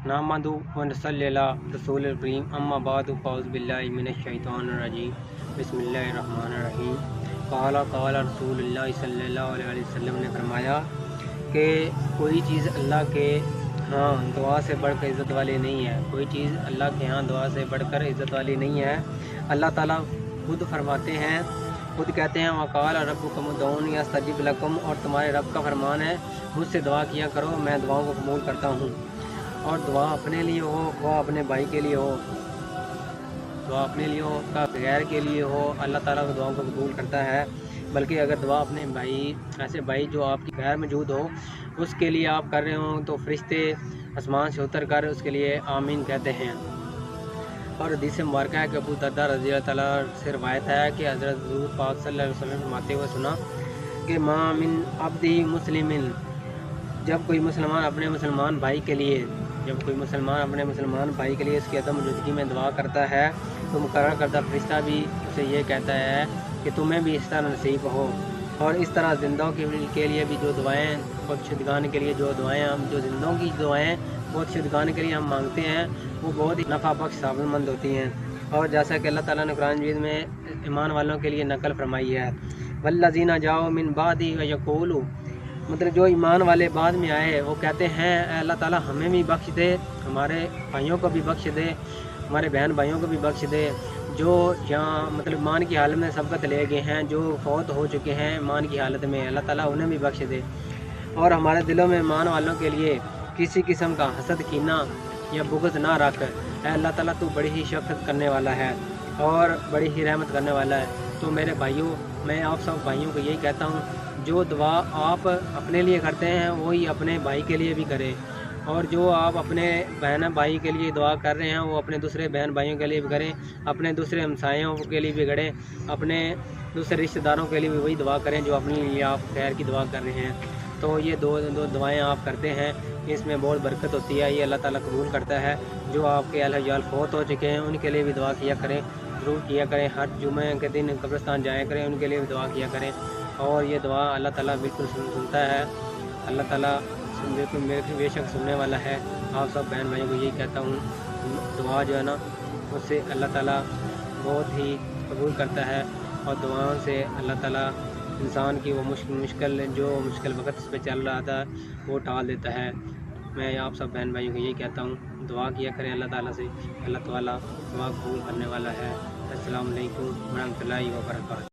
नहमदु व नसल्ली अला रसूलिल करीम अम्मा बाद फ़अऊज़ु बिल्लाहि मिनश शैतानिर रजीम बिस्मिल्लाहिर रहमानिर रहीम। क़ाला रसूलुल्लाह सल्लल्लाहु अलैहि वसल्लम ने फरमाया कि कोई चीज़ अल्लाह के हाँ दुआ से बढ़कर इज़्ज़त वाली नहीं है। कोई चीज़ अल्लाह के यहाँ दुआ से बढ़कर इज़्ज़त वाली नहीं है। अल्लाह ताला खुद फरमाते हैं, खुद कहते हैं वक़ाल रब्बुकुम उदऊनी अस्तजिब लकुम, और तुम्हारे रब का फरमान है मुझसे दुआ किया करो, मैं दुआओं को कबूल करता हूँ। और दुआ अपने लिए हो, दुआ अपने भाई के लिए हो, दुआ अपने लिए हो का गैर के लिए हो, अल्लाह ताला को दुआओं को कबूल करता है। बल्कि अगर दुआ अपने भाई, ऐसे भाई जो आपकी गैर मौजूद हो, उसके लिए आप कर रहे हो तो फरिश्ते आसमान से उतर कर उसके लिए आमीन कहते हैं। और हदीस मुबारक है कि अबू दर्दा रज़ी अल्लाह ताला से रवायत है कि हज़रत हुज़ूर पाक सल्लल्लाहु अलैहि वसल्लम फरमाते हुए सुना कि मा मिन अब्दी मुस्लिमिन, जब कोई मुसलमान अपने मुसलमान भाई के लिए, जब कोई मुसलमान अपने मुसलमान भाई के लिए उसकी अदम मौजूदगी में दुआ करता है तो मुकर्रर करदा फरिश्ता भी उसे ये कहता है कि तुम्हें भी इस तरह नसीब हो। और इस तरह जिंदों के लिए भी जो दुआएँ, बख्शुदगान के लिए जो दुआएँ हम, जो जिंदों की दुआएँ बख्शुदगान के लिए हम मांगते हैं, वो बहुत ही नफ़ा बख्श साबितमंद होती हैं। और जैसा कि अल्लाह ताला ने कुरान मजीद में ईमान वालों के लिए नकल फरमाई है, वल्लज़ीना जाओ मिन बादी व यक़ूलू, मतलब जो ईमान वाले बाद में आए वो कहते हैं अल्लाह ताला हमें भी बख्श दे, हमारे भाइयों को भी बख्श दे, हमारे बहन भाइयों को भी बख्श दे, जो यहाँ मतलब ईमान की हालत में सबकत ले गए हैं, जो फौत हो चुके हैं ईमान की हालत में, अल्लाह ताला उन्हें भी बख्श दे। और हमारे दिलों में ईमान वालों के लिए किसी किस्म का हसद, कीना या बुग़्ज़ ना रख। अल्लाह ताला तू बड़ी ही शफ़क़त करने वाला है और बड़ी ही रहमत करने वाला है। तो मेरे भाइयों, मैं आप सब भाइयों को यही कहता हूँ, जो दुआ आप अपने लिए करते हैं वही अपने भाई के लिए भी करें, और जो आप अपने बहन भाई के लिए दुआ कर रहे हैं वो अपने दूसरे बहन भाइयों के लिए भी करें, अपने दूसरे हमसायों के लिए भी करें, अपने दूसरे रिश्तेदारों के लिए भी वही दुआ करें जो अपने लिए आप खैर की दुआ कर रहे हैं। तो ये दो दुआएं आप करते हैं, इसमें बहुत बरकत होती है, ये अल्लाह ताला कबूल करता है। जो आपके अहल फौत हो चुके हैं उनके लिए भी दुआ किया करें, ज़रूर किया करें। हर जुमे के दिन कब्रिस्तान जाया करें, उनके लिए भी दुआ किया करें। और ये दुआ अल्लाह ताला बिल्कुल सुनता है, अल्लाह ताला बिल्कुल मेरे बेशक सुनने वाला है। आप सब बहन भाइयों को यही कहता हूँ, दुआ जो है ना उससे अल्लाह ताला बहुत ही कबूल करता है, और दुआओं से अल्लाह ताला इंसान की वो मुश्किल वक्त उस पर चल रहा था वो टाल देता है। मैं आप सब बहन भाइयों को यही कहता हूँ, दुआ किया करें अल्लाह ताला से, अल्लाह ताला दुआ कबूल करने वाला है। अस्सलामु अलैकुम व रहमतुल्लाहि व बरकातहू।